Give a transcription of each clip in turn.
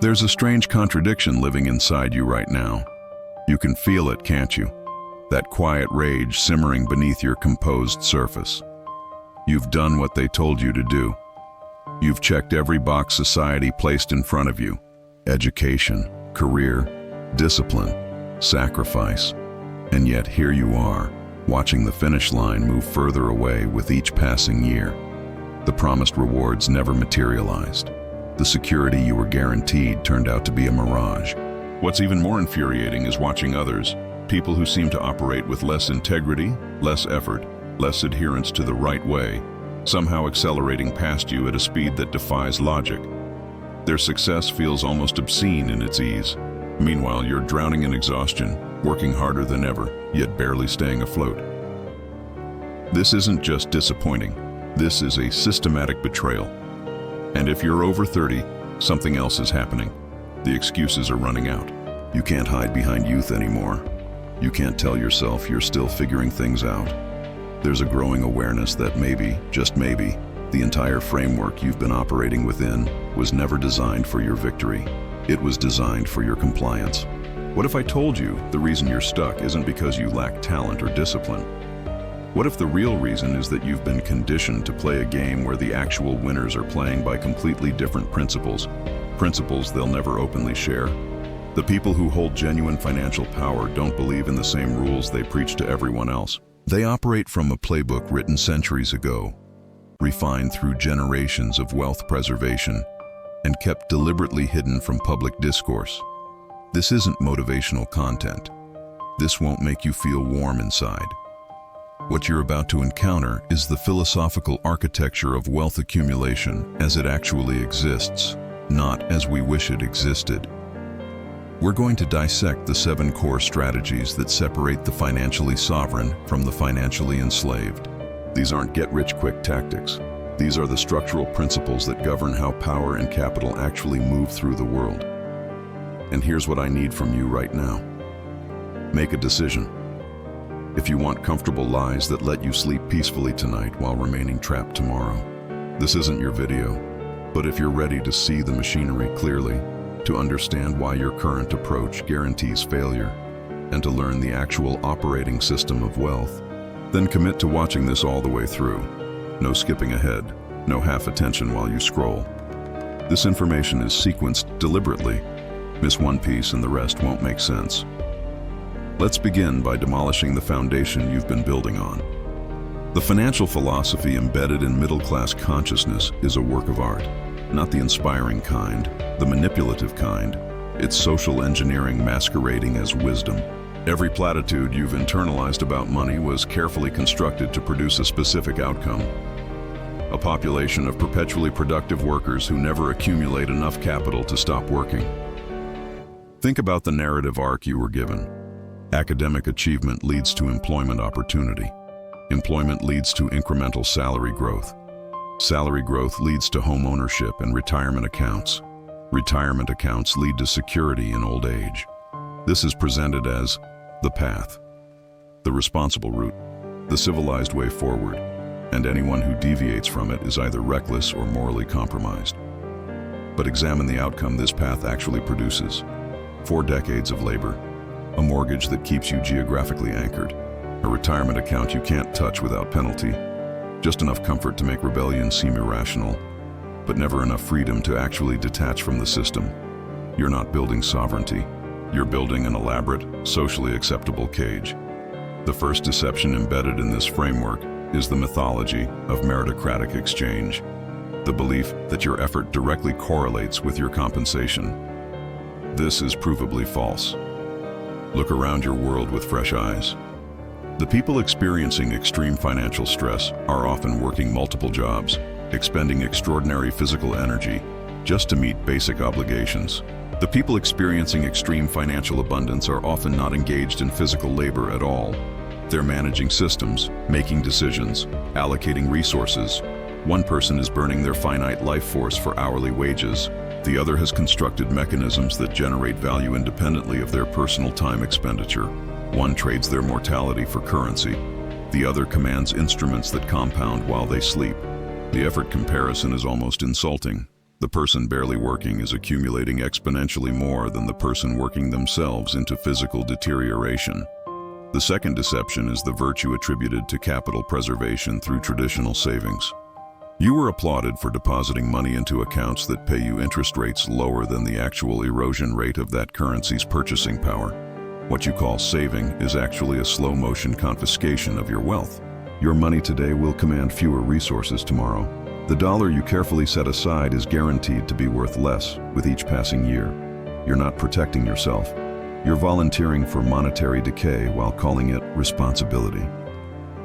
There's a strange contradiction living inside you right now. You can feel it, can't you? That quiet rage simmering beneath your composed surface. You've done what they told you to do. You've checked every box society placed in front of you: education, career, discipline, sacrifice. And yet here you are, watching the finish line move further away with each passing year. The promised rewards never materialized. The security you were guaranteed turned out to be a mirage. What's even more infuriating is watching others, people who seem to operate with less integrity, less effort, less adherence to the right way, somehow accelerating past you at a speed that defies logic. Their success feels almost obscene in its ease. Meanwhile, you're drowning in exhaustion, working harder than ever, yet barely staying afloat. This isn't just disappointing. This is a systematic betrayal. And if you're over 30, something else is happening. The excuses are running out. You can't hide behind youth anymore. You can't tell yourself you're still figuring things out. There's a growing awareness that maybe, just maybe, the entire framework you've been operating within was never designed for your victory. It was designed for your compliance. What if I told you the reason you're stuck isn't because you lack talent or discipline? What if the real reason is that you've been conditioned to play a game where the actual winners are playing by completely different principles they'll never openly share? The people who hold genuine financial power don't believe in the same rules they preach to everyone else. They operate from a playbook written centuries ago, refined through generations of wealth preservation, and kept deliberately hidden from public discourse. This isn't motivational content. This won't make you feel warm inside. What you're about to encounter is the philosophical architecture of wealth accumulation as it actually exists, not as we wish it existed. We're going to dissect the 7 core strategies that separate the financially sovereign from the financially enslaved. These aren't get-rich-quick tactics. These are the structural principles that govern how power and capital actually move through the world. And here's what I need from you right now. Make a decision. If you want comfortable lies that let you sleep peacefully tonight while remaining trapped tomorrow, this isn't your video. But if you're ready to see the machinery clearly, to understand why your current approach guarantees failure, and to learn the actual operating system of wealth, then commit to watching this all the way through. No skipping ahead, no half attention while you scroll. This information is sequenced deliberately. Miss one piece and the rest won't make sense. Let's begin by demolishing the foundation you've been building on. The financial philosophy embedded in middle-class consciousness is a work of art, not the inspiring kind, the manipulative kind. It's social engineering masquerading as wisdom. Every platitude you've internalized about money was carefully constructed to produce a specific outcome. A population of perpetually productive workers who never accumulate enough capital to stop working. Think about the narrative arc you were given. Academic achievement leads to employment opportunity. Employment leads to incremental salary growth. Salary growth leads to home ownership and retirement accounts. Retirement accounts lead to security in old age. This is presented as the path, the responsible route, the civilized way forward, and anyone who deviates from it is either reckless or morally compromised. But examine the outcome this path actually produces. 4 decades of labor, a mortgage that keeps you geographically anchored, a retirement account you can't touch without penalty, just enough comfort to make rebellion seem irrational, but never enough freedom to actually detach from the system. You're not building sovereignty. You're building an elaborate, socially acceptable cage. The first deception embedded in this framework is the mythology of meritocratic exchange, the belief that your effort directly correlates with your compensation. This is provably false. Look around your world with fresh eyes. The people experiencing extreme financial stress are often working multiple jobs, expending extraordinary physical energy just to meet basic obligations. The people experiencing extreme financial abundance are often not engaged in physical labor at all. They're managing systems, making decisions, allocating resources. One person is burning their finite life force for hourly wages. The other has constructed mechanisms that generate value independently of their personal time expenditure. One trades their mortality for currency. The other commands instruments that compound while they sleep. The effort comparison is almost insulting. The person barely working is accumulating exponentially more than the person working themselves into physical deterioration. The second deception is the virtue attributed to capital preservation through traditional savings. You were applauded for depositing money into accounts that pay you interest rates lower than the actual erosion rate of that currency's purchasing power. What you call saving is actually a slow-motion confiscation of your wealth. Your money today will command fewer resources tomorrow. The dollar you carefully set aside is guaranteed to be worth less with each passing year. You're not protecting yourself. You're volunteering for monetary decay while calling it responsibility.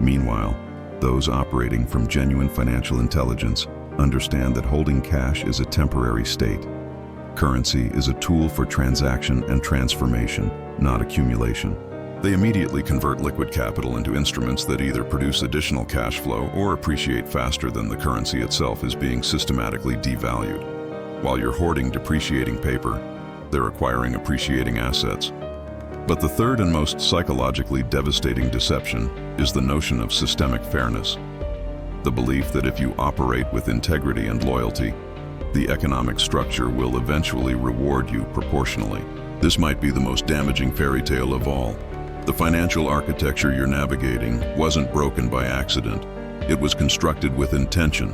Meanwhile, those operating from genuine financial intelligence understand that holding cash is a temporary state. Currency is a tool for transaction and transformation, not accumulation. They immediately convert liquid capital into instruments that either produce additional cash flow or appreciate faster than the currency itself is being systematically devalued. While you're hoarding depreciating paper, they're acquiring appreciating assets. But the third and most psychologically devastating deception is the notion of systemic fairness. The belief that if you operate with integrity and loyalty, the economic structure will eventually reward you proportionally. This might be the most damaging fairy tale of all. The financial architecture you're navigating wasn't broken by accident. It was constructed with intention.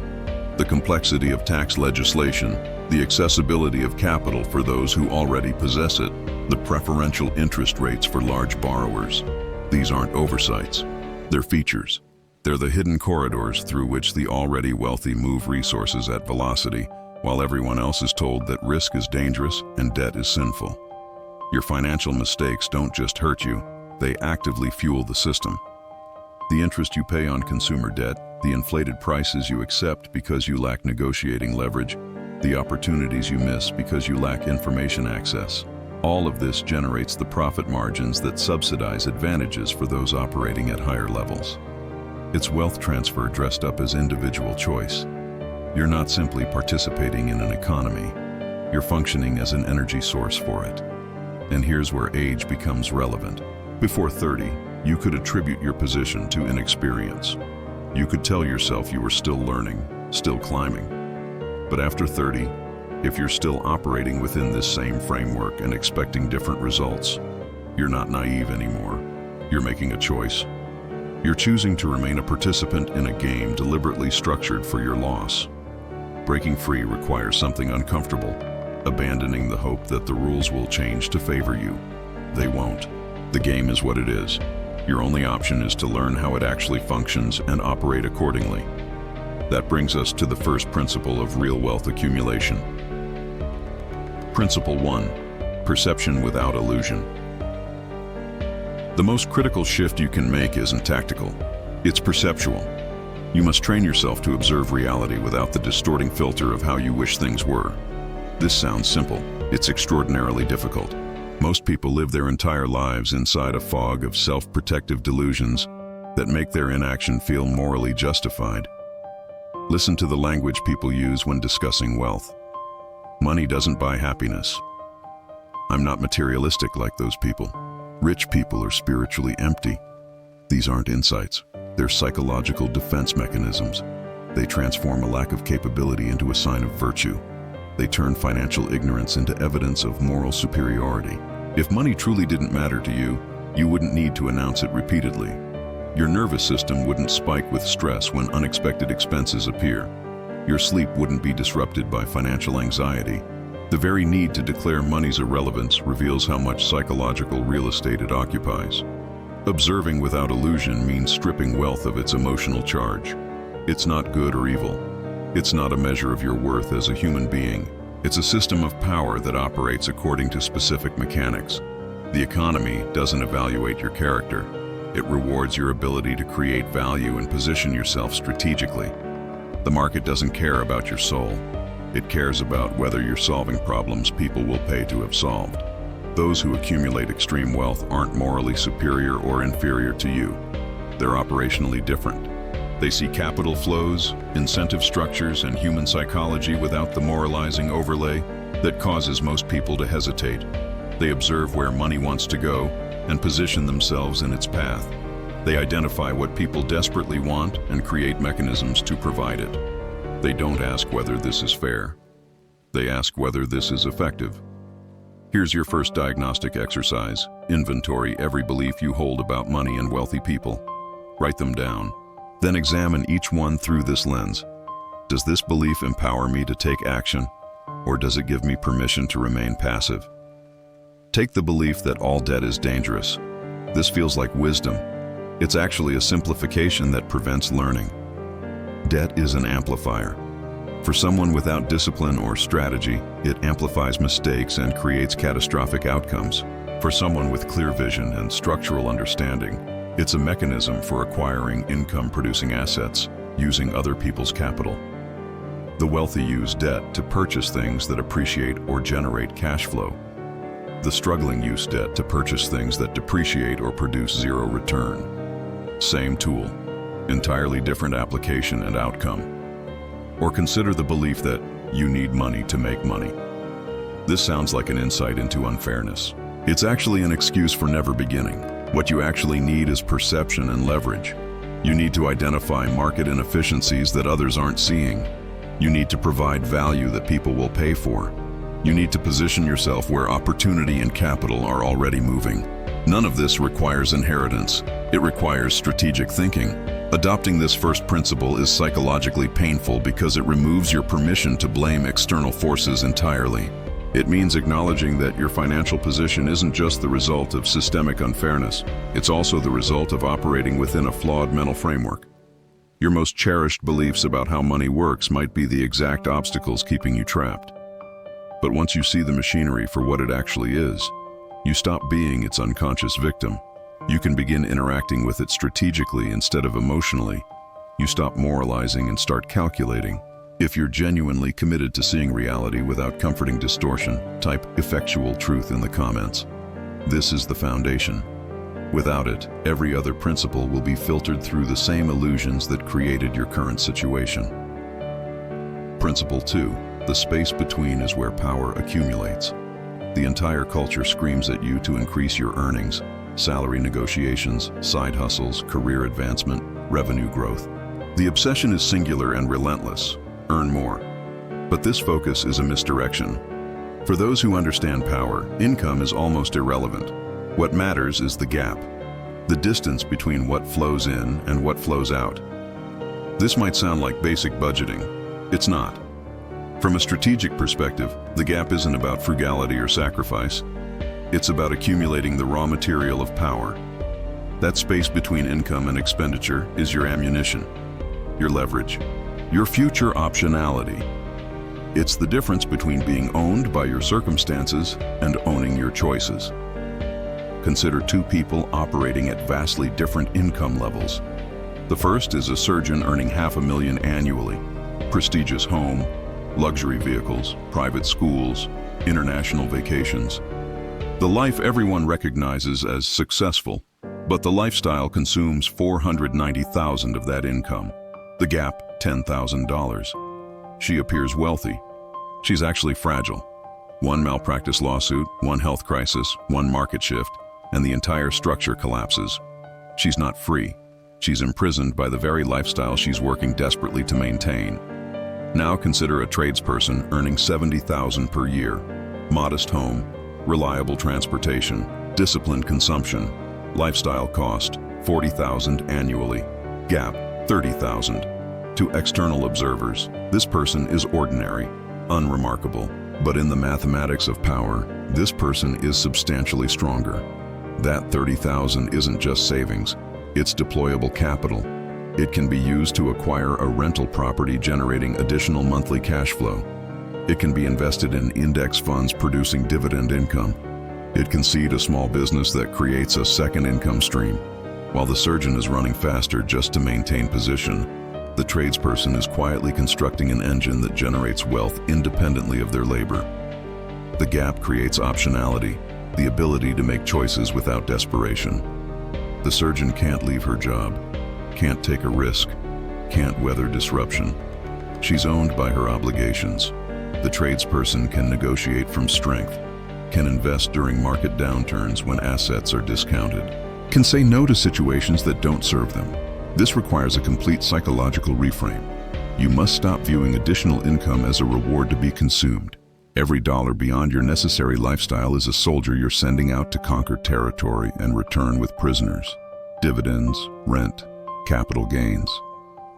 The complexity of tax legislation, the accessibility of capital for those who already possess it, the preferential interest rates for large borrowers. These aren't oversights. They're features. They're the hidden corridors through which the already wealthy move resources at velocity, while everyone else is told that risk is dangerous and debt is sinful. Your financial mistakes don't just hurt you, they actively fuel the system. The interest you pay on consumer debt, the inflated prices you accept because you lack negotiating leverage, the opportunities you miss because you lack information access. All of this generates the profit margins that subsidize advantages for those operating at higher levels. It's wealth transfer dressed up as individual choice. You're not simply participating in an economy, you're functioning as an energy source for it. And here's where age becomes relevant. Before 30, you could attribute your position to inexperience. You could tell yourself you were still learning, still climbing. But after 30, if you're still operating within this same framework and expecting different results, you're not naive anymore. You're making a choice. You're choosing to remain a participant in a game deliberately structured for your loss. Breaking free requires something uncomfortable, abandoning the hope that the rules will change to favor you. They won't. The game is what it is. Your only option is to learn how it actually functions and operate accordingly. That brings us to the first principle of real wealth accumulation. Principle 1. Perception without illusion. The most critical shift you can make isn't tactical. It's perceptual. You must train yourself to observe reality without the distorting filter of how you wish things were. This sounds simple. It's extraordinarily difficult. Most people live their entire lives inside a fog of self-protective delusions that make their inaction feel morally justified. Listen to the language people use when discussing wealth. Money doesn't buy happiness. I'm not materialistic like those people. Rich people are spiritually empty. These aren't insights. They're psychological defense mechanisms. They transform a lack of capability into a sign of virtue. They turn financial ignorance into evidence of moral superiority. If money truly didn't matter to you, you wouldn't need to announce it repeatedly. Your nervous system wouldn't spike with stress when unexpected expenses appear. Your sleep wouldn't be disrupted by financial anxiety. The very need to declare money's irrelevance reveals how much psychological real estate it occupies. Observing without illusion means stripping wealth of its emotional charge. It's not good or evil. It's not a measure of your worth as a human being. It's a system of power that operates according to specific mechanics. The economy doesn't evaluate your character. It rewards your ability to create value and position yourself strategically. The market doesn't care about your soul. It cares about whether you're solving problems people will pay to have solved. Those who accumulate extreme wealth aren't morally superior or inferior to you. They're operationally different. They see capital flows, incentive structures, and human psychology without the moralizing overlay that causes most people to hesitate. They observe where money wants to go and position themselves in its path. They identify what people desperately want and create mechanisms to provide it. They don't ask whether this is fair. They ask whether this is effective. Here's your first diagnostic exercise. Inventory every belief you hold about money and wealthy people. Write them down. Then examine each one through this lens. Does this belief empower me to take action, or does it give me permission to remain passive? Take the belief that all debt is dangerous. This feels like wisdom. It's actually a simplification that prevents learning. Debt is an amplifier. For someone without discipline or strategy, it amplifies mistakes and creates catastrophic outcomes. For someone with clear vision and structural understanding, it's a mechanism for acquiring income-producing assets using other people's capital. The wealthy use debt to purchase things that appreciate or generate cash flow. The struggling use debt to purchase things that depreciate or produce zero return. Same tool, entirely different application and outcome. Or consider the belief that you need money to make money. This sounds like an insight into unfairness. It's actually an excuse for never beginning. What you actually need is perception and leverage. You need to identify market inefficiencies that others aren't seeing. You need to provide value that people will pay for. You need to position yourself where opportunity and capital are already moving. None of this requires inheritance. It requires strategic thinking. Adopting this first principle is psychologically painful because it removes your permission to blame external forces entirely. It means acknowledging that your financial position isn't just the result of systemic unfairness. It's also the result of operating within a flawed mental framework. Your most cherished beliefs about how money works might be the exact obstacles keeping you trapped. But once you see the machinery for what it actually is, you stop being its unconscious victim. You can begin interacting with it strategically instead of emotionally. You stop moralizing and start calculating. If you're genuinely committed to seeing reality without comforting distortion, type effectual truth in the comments. This is the foundation. Without it, every other principle will be filtered through the same illusions that created your current situation. Principle 2. The space between is where power accumulates. The entire culture screams at you to increase your earnings, salary negotiations, side hustles, career advancement, revenue growth. The obsession is singular and relentless. Earn more. But this focus is a misdirection. For those who understand power, income is almost irrelevant. What matters is the gap, the distance between what flows in and what flows out. This might sound like basic budgeting. It's not. From a strategic perspective, the gap isn't about frugality or sacrifice. It's about accumulating the raw material of power. That space between income and expenditure is your ammunition, your leverage, your future optionality. It's the difference between being owned by your circumstances and owning your choices. Consider two people operating at vastly different income levels. The first is a surgeon earning $500,000 annually, prestigious home, luxury vehicles, private schools, international vacations. The life everyone recognizes as successful, but the lifestyle consumes $490,000 of that income. The gap, $10,000. She appears wealthy. She's actually fragile. One malpractice lawsuit, one health crisis, one market shift, and the entire structure collapses. She's not free. She's imprisoned by the very lifestyle she's working desperately to maintain. Now consider a tradesperson earning $70,000 per year. Modest home, reliable transportation, disciplined consumption, lifestyle cost, $40,000 annually. Gap, $30,000. To external observers, this person is ordinary, unremarkable. But in the mathematics of power, this person is substantially stronger. That $30,000 isn't just savings, it's deployable capital. It can be used to acquire a rental property generating additional monthly cash flow. It can be invested in index funds producing dividend income. It can seed a small business that creates a second income stream. While the surgeon is running faster just to maintain position, the tradesperson is quietly constructing an engine that generates wealth independently of their labor. The gap creates optionality, the ability to make choices without desperation. The surgeon can't leave her job, can't take a risk, can't weather disruption. She's owned by her obligations. The tradesperson can negotiate from strength, can invest during market downturns when assets are discounted, can say no to situations that don't serve them. This requires a complete psychological reframe. You must stop viewing additional income as a reward to be consumed. Every dollar beyond your necessary lifestyle is a soldier you're sending out to conquer territory and return with prisoners, dividends, rent, capital gains.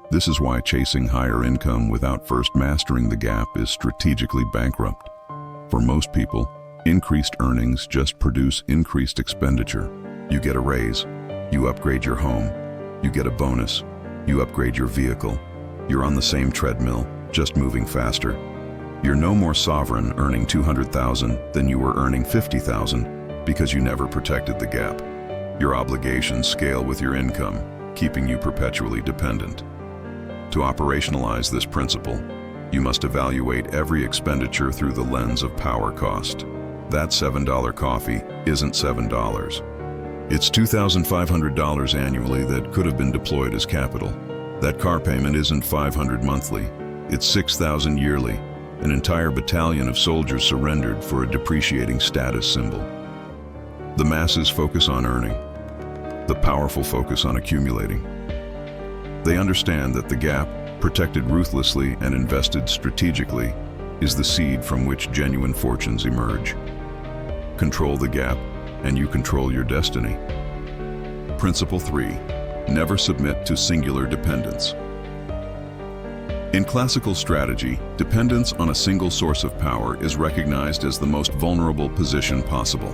This is why chasing higher income without first mastering the gap is strategically bankrupt. For most people, increased earnings just produce increased expenditure. You get a raise, you upgrade your home, you get a bonus, you upgrade your vehicle. You're on the same treadmill, just moving faster. You're no more sovereign earning $200,000 than you were earning $50,000 because you never protected the gap. Your obligations scale with your income, keeping you perpetually dependent. To operationalize this principle, you must evaluate every expenditure through the lens of power cost. That $7 coffee isn't $7. It's $2,500 annually that could have been deployed as capital. That car payment isn't $500 monthly, it's $6,000 yearly. An entire battalion of soldiers surrendered for a depreciating status symbol. The masses focus on earning. The powerful focus on accumulating. They understand that the gap, protected ruthlessly and invested strategically, is the seed from which genuine fortunes emerge. Control the gap, and you control your destiny. Principle 3. Never submit to singular dependence. In classical strategy, dependence on a single source of power is recognized as the most vulnerable position possible.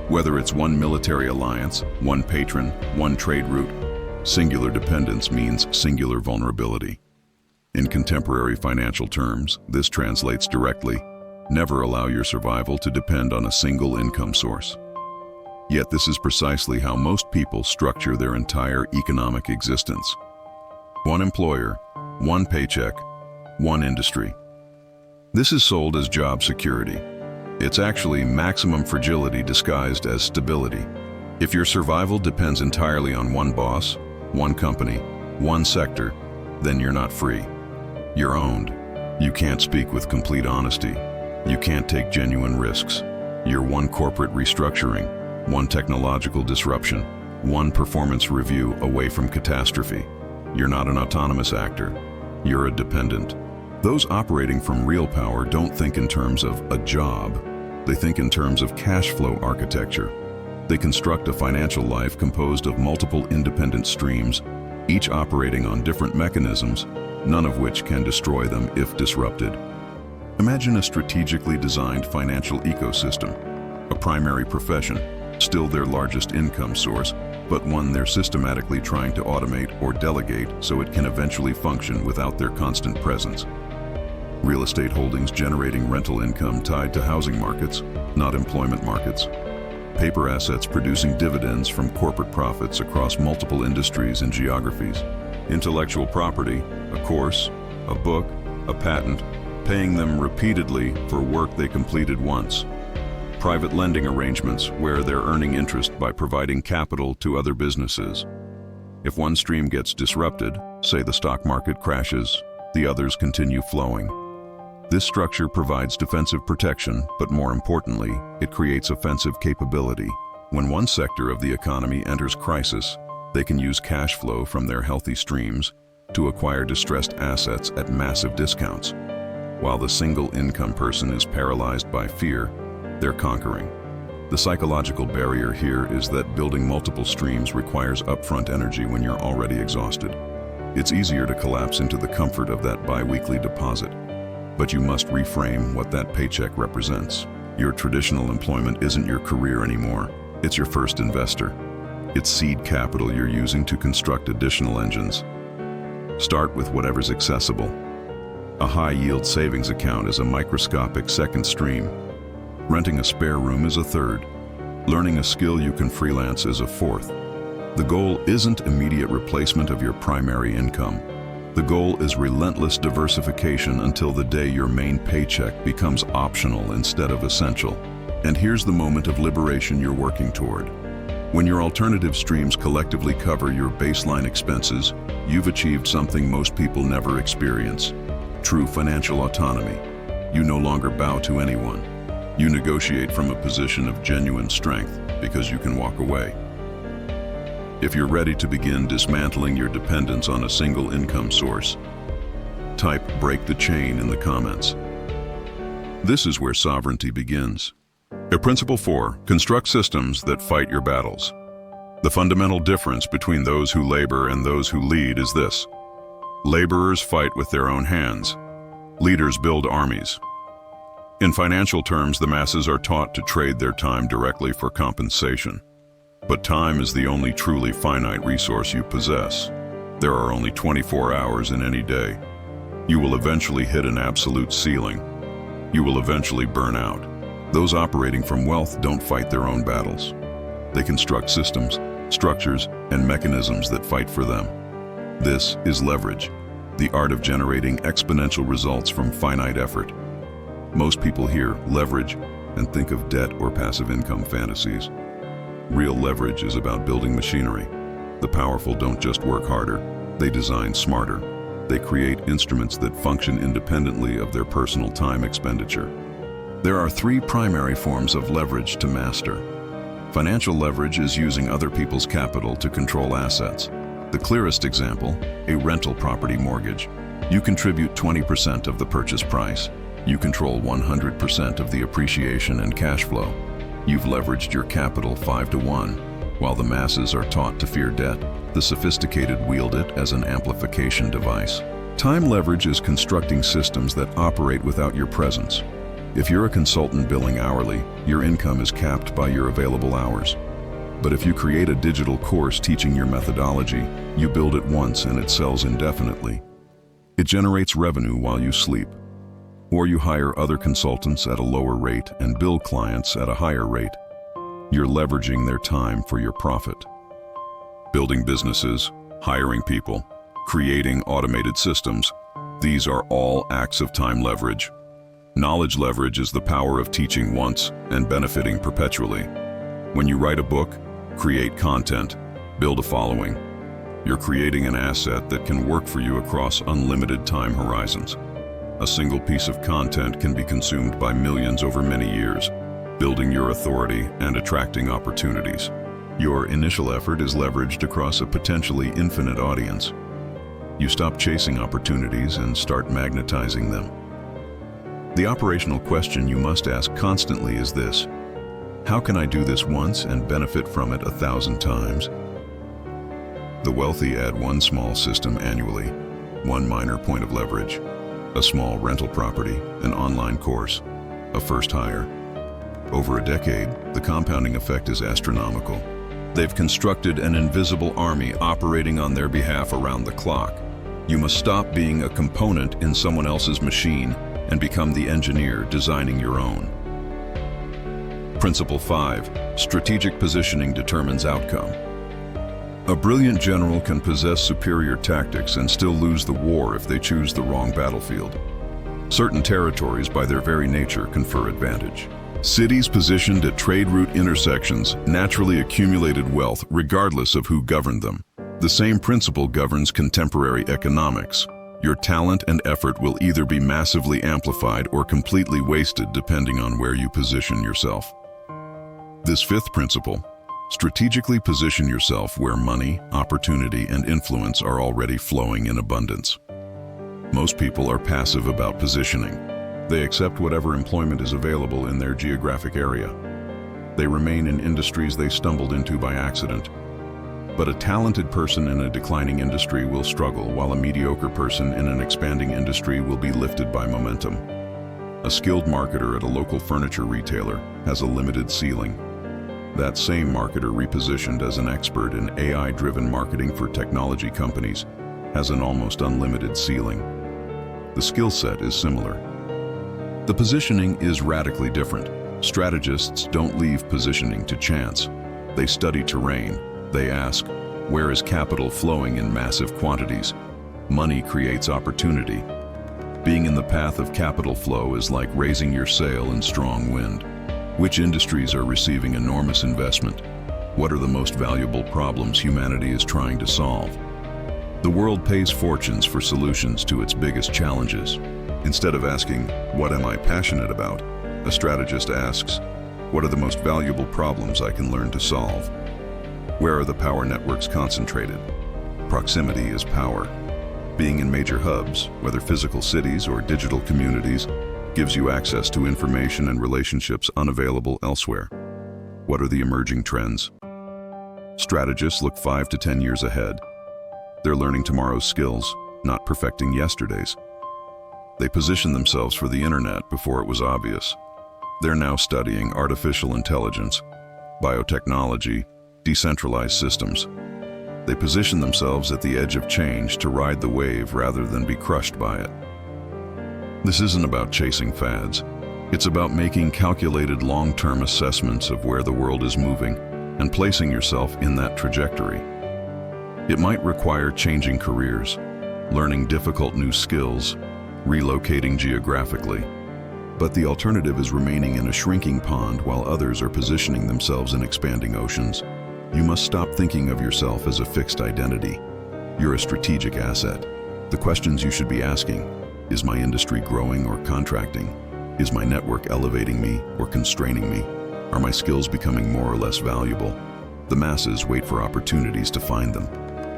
Whether it's one military alliance, one patron, one trade route, singular dependence means singular vulnerability. In contemporary financial terms, this translates directly: never allow your survival to depend on a single income source. Yet this is precisely how most people structure their entire economic existence. One employer, one paycheck, one industry. This is sold as job security. It's actually maximum fragility disguised as stability. If your survival depends entirely on one boss, one company, one sector, then you're not free. You're owned. You can't speak with complete honesty. You can't take genuine risks. You're one corporate restructuring, one technological disruption, one performance review away from catastrophe. You're not an autonomous actor. You're a dependent. Those operating from real power don't think in terms of a job. They think in terms of cash flow architecture. They construct a financial life composed of multiple independent streams, each operating on different mechanisms, none of which can destroy them if disrupted. Imagine a strategically designed financial ecosystem, a primary profession, still their largest income source, but one they're systematically trying to automate or delegate so it can eventually function without their constant presence. Real estate holdings generating rental income tied to housing markets, not employment markets. Paper assets producing dividends from corporate profits across multiple industries and geographies. Intellectual property, a course, a book, a patent, paying them repeatedly for work they completed once. Private lending arrangements where they're earning interest by providing capital to other businesses. If one stream gets disrupted, say the stock market crashes, the others continue flowing. This structure provides defensive protection, but more importantly, it creates offensive capability. When one sector of the economy enters crisis, they can use cash flow from their healthy streams to acquire distressed assets at massive discounts. While the single income person is paralyzed by fear, they're conquering. The psychological barrier here is that building multiple streams requires upfront energy when you're already exhausted. It's easier to collapse into the comfort of that bi-weekly deposit. But you must reframe what that paycheck represents. Your traditional employment isn't your career anymore. It's your first investor. It's seed capital you're using to construct additional engines. Start with whatever's accessible. A high-yield savings account is a microscopic second stream. Renting a spare room is a third. Learning a skill you can freelance is a fourth. The goal isn't immediate replacement of your primary income. The goal is relentless diversification until the day your main paycheck becomes optional instead of essential. And here's the moment of liberation you're working toward. When your alternative streams collectively cover your baseline expenses, you've achieved something most people never experience: true financial autonomy. You no longer bow to anyone. You negotiate from a position of genuine strength because you can walk away. If you're ready to begin dismantling your dependence on a single income source, type "break the chain" in the comments. This is where sovereignty begins. Principle 4, construct systems that fight your battles. The fundamental difference between those who labor and those who lead is this. Laborers fight with their own hands. Leaders build armies. In financial terms, the masses are taught to trade their time directly for compensation. But time is the only truly finite resource you possess. There are only 24 hours in any day. You will eventually hit an absolute ceiling. You will eventually burn out. Those operating from wealth don't fight their own battles. They construct systems, structures, and mechanisms that fight for them. This is leverage, the art of generating exponential results from finite effort. Most people hear leverage and think of debt or passive income fantasies. Real leverage is about building machinery. The powerful don't just work harder, they design smarter. They create instruments that function independently of their personal time expenditure. There are 3 primary forms of leverage to master. Financial leverage is using other people's capital to control assets. The clearest example, a rental property mortgage. You contribute 20% of the purchase price. You control 100% of the appreciation and cash flow. You've leveraged your capital 5 to 1. While the masses are taught to fear debt, the sophisticated wield it as an amplification device. Time leverage is constructing systems that operate without your presence. If you're a consultant billing hourly, your income is capped by your available hours. But if you create a digital course teaching your methodology, you build it once and it sells indefinitely. It generates revenue while you sleep. Or you hire other consultants at a lower rate and bill clients at a higher rate. You're leveraging their time for your profit. Building businesses, hiring people, creating automated systems, these are all acts of time leverage. Knowledge leverage is the power of teaching once and benefiting perpetually. When you write a book, create content, build a following, you're creating an asset that can work for you across unlimited time horizons. A single piece of content can be consumed by millions over many years, building your authority and attracting opportunities. Your initial effort is leveraged across a potentially infinite audience. You stop chasing opportunities and start magnetizing them. The operational question you must ask constantly is this: how can I do this once and benefit from it 1,000 times? The wealthy add one small system annually, one minor point of leverage, a small rental property, an online course, a first hire. Over a decade, the compounding effect is astronomical. They've constructed an invisible army operating on their behalf around the clock. You must stop being a component in someone else's machine and become the engineer designing your own. Principle 5, strategic positioning determines outcome. A brilliant general can possess superior tactics and still lose the war if they choose the wrong battlefield. Certain territories, by their very nature, confer advantage. Cities positioned at trade route intersections naturally accumulated wealth regardless of who governed them. The same principle governs contemporary economics. Your talent and effort will either be massively amplified or completely wasted depending on where you position yourself. This 5th principle, strategically position yourself where money, opportunity, and influence are already flowing in abundance. Most people are passive about positioning. They accept whatever employment is available in their geographic area. They remain in industries they stumbled into by accident. But a talented person in a declining industry will struggle, while a mediocre person in an expanding industry will be lifted by momentum. A skilled marketer at a local furniture retailer has a limited ceiling. That same marketer repositioned as an expert in AI-driven marketing for technology companies has an almost unlimited ceiling. The skill set is similar. The positioning is radically different. Strategists don't leave positioning to chance. They study terrain. They ask, where is capital flowing in massive quantities? Money creates opportunity. Being in the path of capital flow is like raising your sail in strong wind. Which industries are receiving enormous investment? What are the most valuable problems humanity is trying to solve? The world pays fortunes for solutions to its biggest challenges. Instead of asking, what am I passionate about? A strategist asks, what are the most valuable problems I can learn to solve? Where are the power networks concentrated? Proximity is power. Being in major hubs, whether physical cities or digital communities, gives you access to information and relationships unavailable elsewhere. What are the emerging trends? Strategists look 5 to 10 years ahead. They're learning tomorrow's skills, not perfecting yesterday's. They position themselves for the internet before it was obvious. They're now studying artificial intelligence, biotechnology, decentralized systems. They position themselves at the edge of change to ride the wave rather than be crushed by it. This isn't about chasing fads. It's about making calculated long-term assessments of where the world is moving and placing yourself in that trajectory. It might require changing careers, learning difficult new skills, relocating geographically. But the alternative is remaining in a shrinking pond while others are positioning themselves in expanding oceans. You must stop thinking of yourself as a fixed identity. You're a strategic asset. The questions you should be asking: is my industry growing or contracting? Is my network elevating me or constraining me? Are my skills becoming more or less valuable? The masses wait for opportunities to find them.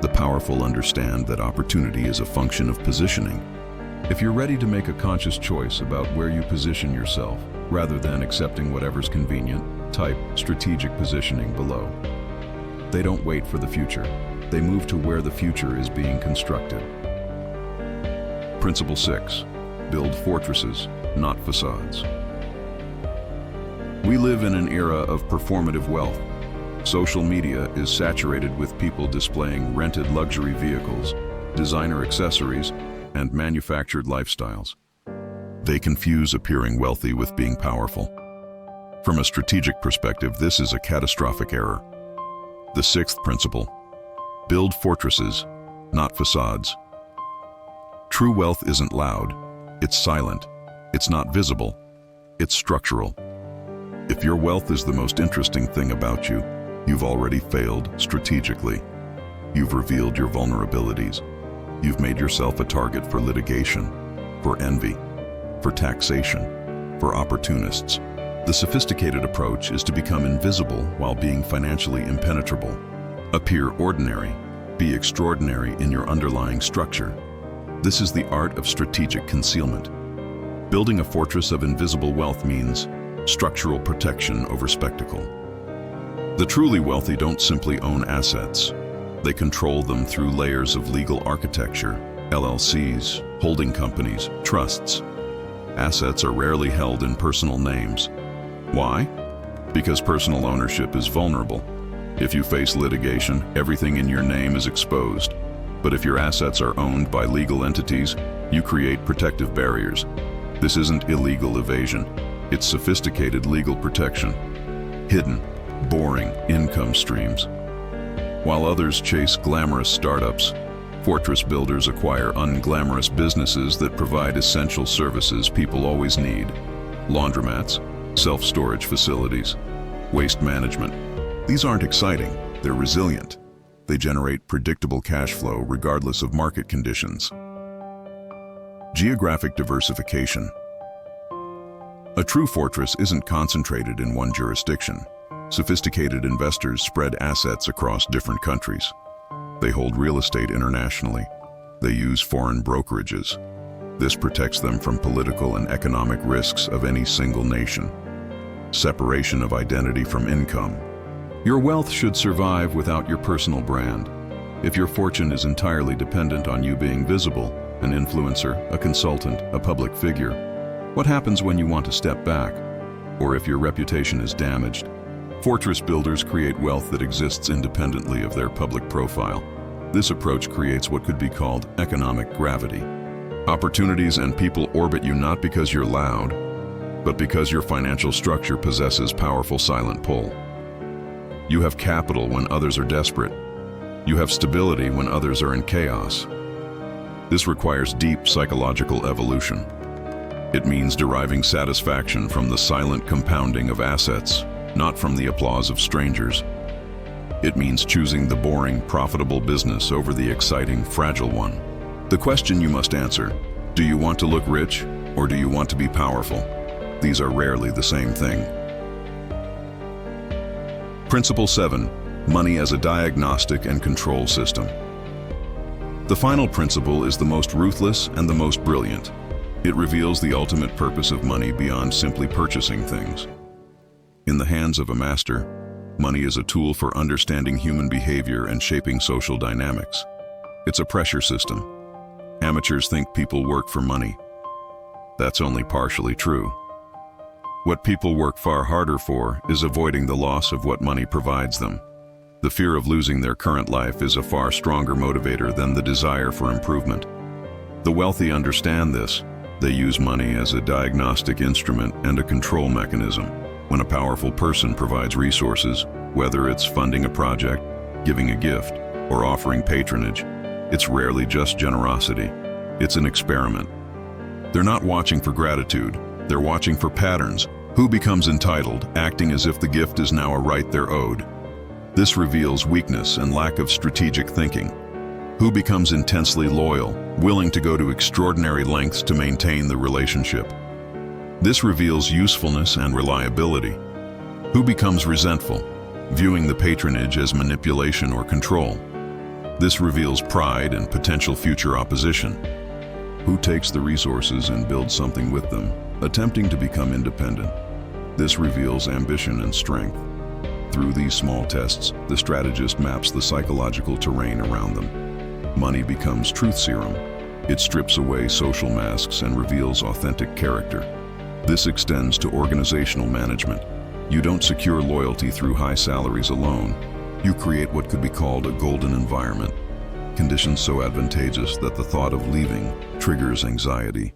The powerful understand that opportunity is a function of positioning. If you're ready to make a conscious choice about where you position yourself, rather than accepting whatever's convenient, type strategic positioning below. They don't wait for the future. They move to where the future is being constructed. Principle 6. Build fortresses, not facades. We live in an era of performative wealth. Social media is saturated with people displaying rented luxury vehicles, designer accessories, and manufactured lifestyles. They confuse appearing wealthy with being powerful. From a strategic perspective, this is a catastrophic error. The sixth principle: build fortresses, not facades. True wealth isn't loud, it's silent, it's not visible, it's structural. If your wealth is the most interesting thing about you, you've already failed strategically. You've revealed your vulnerabilities. You've made yourself a target for litigation, for envy, for taxation, for opportunists. The sophisticated approach is to become invisible while being financially impenetrable. Appear ordinary, be extraordinary in your underlying structure. This is the art of strategic concealment. Building a fortress of invisible wealth means structural protection over spectacle. The truly wealthy don't simply own assets. They control them through layers of legal architecture, LLCs, holding companies, trusts. Assets are rarely held in personal names. Why? Because personal ownership is vulnerable. If you face litigation, everything in your name is exposed. But if your assets are owned by legal entities, you create protective barriers. This isn't illegal evasion. It's sophisticated legal protection. Hidden, boring income streams. While others chase glamorous startups, fortress builders acquire unglamorous businesses that provide essential services people always need. Laundromats, self-storage facilities, waste management. These aren't exciting, they're resilient. They generate predictable cash flow regardless of market conditions. Geographic diversification. A true fortress isn't concentrated in one jurisdiction. Sophisticated investors spread assets across different countries. They hold real estate internationally. They use foreign brokerages. This protects them from political and economic risks of any single nation. Separation of identity from income. Your wealth should survive without your personal brand. If your fortune is entirely dependent on you being visible, an influencer, a consultant, a public figure, what happens when you want to step back? Or if your reputation is damaged? Fortress builders create wealth that exists independently of their public profile. This approach creates what could be called economic gravity. Opportunities and people orbit you not because you're loud, but because your financial structure possesses powerful silent pull. You have capital when others are desperate. You have stability when others are in chaos. This requires deep psychological evolution. It means deriving satisfaction from the silent compounding of assets, not from the applause of strangers. It means choosing the boring, profitable business over the exciting, fragile one. The question you must answer: do you want to look rich, or do you want to be powerful? These are rarely the same thing. Principle 7. Money as a diagnostic and control system. The final principle is the most ruthless and the most brilliant. It reveals the ultimate purpose of money beyond simply purchasing things. In the hands of a master, money is a tool for understanding human behavior and shaping social dynamics. It's a pressure system. Amateurs think people work for money. That's only partially true. What people work far harder for is avoiding the loss of what money provides them. The fear of losing their current life is a far stronger motivator than the desire for improvement. The wealthy understand this. They use money as a diagnostic instrument and a control mechanism. When a powerful person provides resources, whether it's funding a project, giving a gift, or offering patronage, it's rarely just generosity. It's an experiment. They're not watching for gratitude. They're watching for patterns. Who becomes entitled, acting as if the gift is now a right they're owed? This reveals weakness and lack of strategic thinking. Who becomes intensely loyal, willing to go to extraordinary lengths to maintain the relationship? This reveals usefulness and reliability. Who becomes resentful, viewing the patronage as manipulation or control? This reveals pride and potential future opposition. Who takes the resources and builds something with them, attempting to become independent? This reveals ambition and strength. Through these small tests, the strategist maps the psychological terrain around them. Money becomes truth serum. It strips away social masks and reveals authentic character. This extends to organizational management. You don't secure loyalty through high salaries alone. You create what could be called a golden environment. Conditions so advantageous that the thought of leaving triggers anxiety.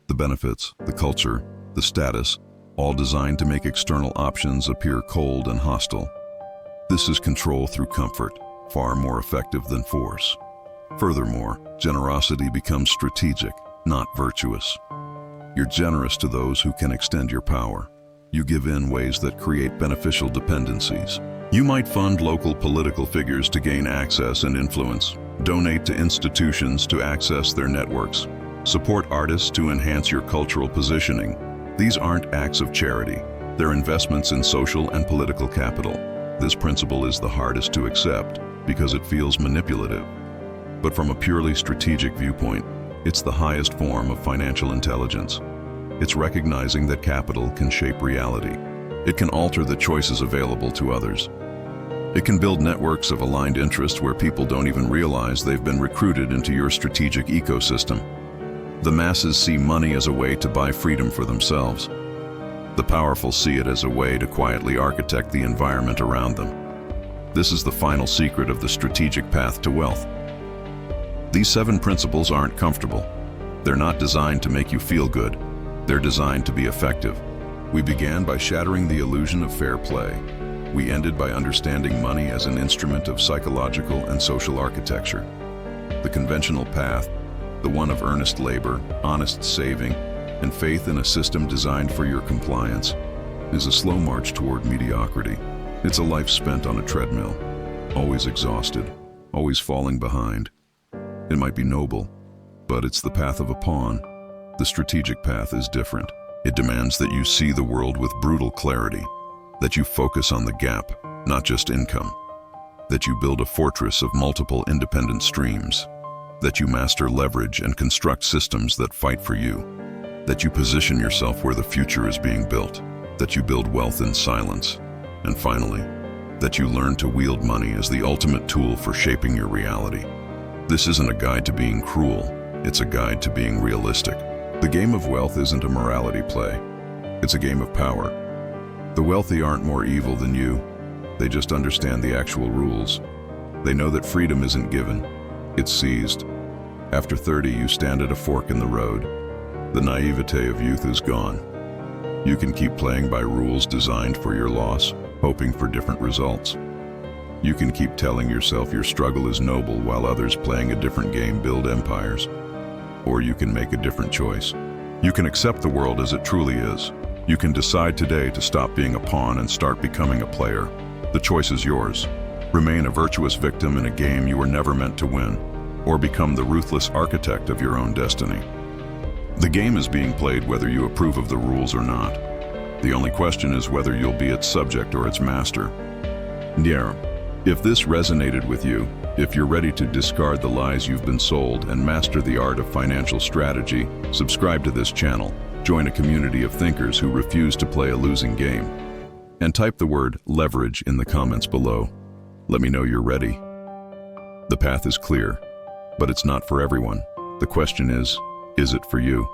The benefits, the culture, the status, all designed to make external options appear cold and hostile. This is control through comfort, far more effective than force. Furthermore, generosity becomes strategic, not virtuous. You're generous to those who can extend your power. You give in ways that create beneficial dependencies. You might fund local political figures to gain access and influence, donate to institutions to access their networks, support artists to enhance your cultural positioning. These aren't acts of charity. They're investments in social and political capital. This principle is the hardest to accept because it feels manipulative. But from a purely strategic viewpoint, it's the highest form of financial intelligence. It's recognizing that capital can shape reality. It can alter the choices available to others. It can build networks of aligned interest where people don't even realize they've been recruited into your strategic ecosystem. The masses see money as a way to buy freedom for themselves. The powerful see it as a way to quietly architect the environment around them. This is the final secret of the strategic path to wealth. These 7 principles aren't comfortable. They're not designed to make you feel good. They're designed to be effective. We began by shattering the illusion of fair play. We ended by understanding money as an instrument of psychological and social architecture. The conventional path, the one of earnest labor, honest saving, and faith in a system designed for your compliance, is a slow march toward mediocrity. It's a life spent on a treadmill, always exhausted, always falling behind. It might be noble, but it's the path of a pawn. The strategic path is different. It demands that you see the world with brutal clarity, that you focus on the gap, not just income, that you build a fortress of multiple independent streams, that you master leverage and construct systems that fight for you, that you position yourself where the future is being built, that you build wealth in silence, and finally, that you learn to wield money as the ultimate tool for shaping your reality. This isn't a guide to being cruel, it's a guide to being realistic. The game of wealth isn't a morality play, it's a game of power. The wealthy aren't more evil than you, they just understand the actual rules. They know that freedom isn't given, it's seized. After 30, you stand at a fork in the road. The naivete of youth is gone. You can keep playing by rules designed for your loss, hoping for different results. You can keep telling yourself your struggle is noble while others playing a different game build empires. Or you can make a different choice. You can accept the world as it truly is. You can decide today to stop being a pawn and start becoming a player. The choice is yours. Remain a virtuous victim in a game you were never meant to win, or become the ruthless architect of your own destiny. The game is being played whether you approve of the rules or not. The only question is whether you'll be its subject or its master. Yeah. If this resonated with you, If you're ready to discard the lies you've been sold and master the art of financial strategy, subscribe to this channel. Join a community of thinkers who refuse to play a losing game. And type the word leverage in the comments below. Let me know you're ready. The path is clear, but it's not for everyone. The question is it for you?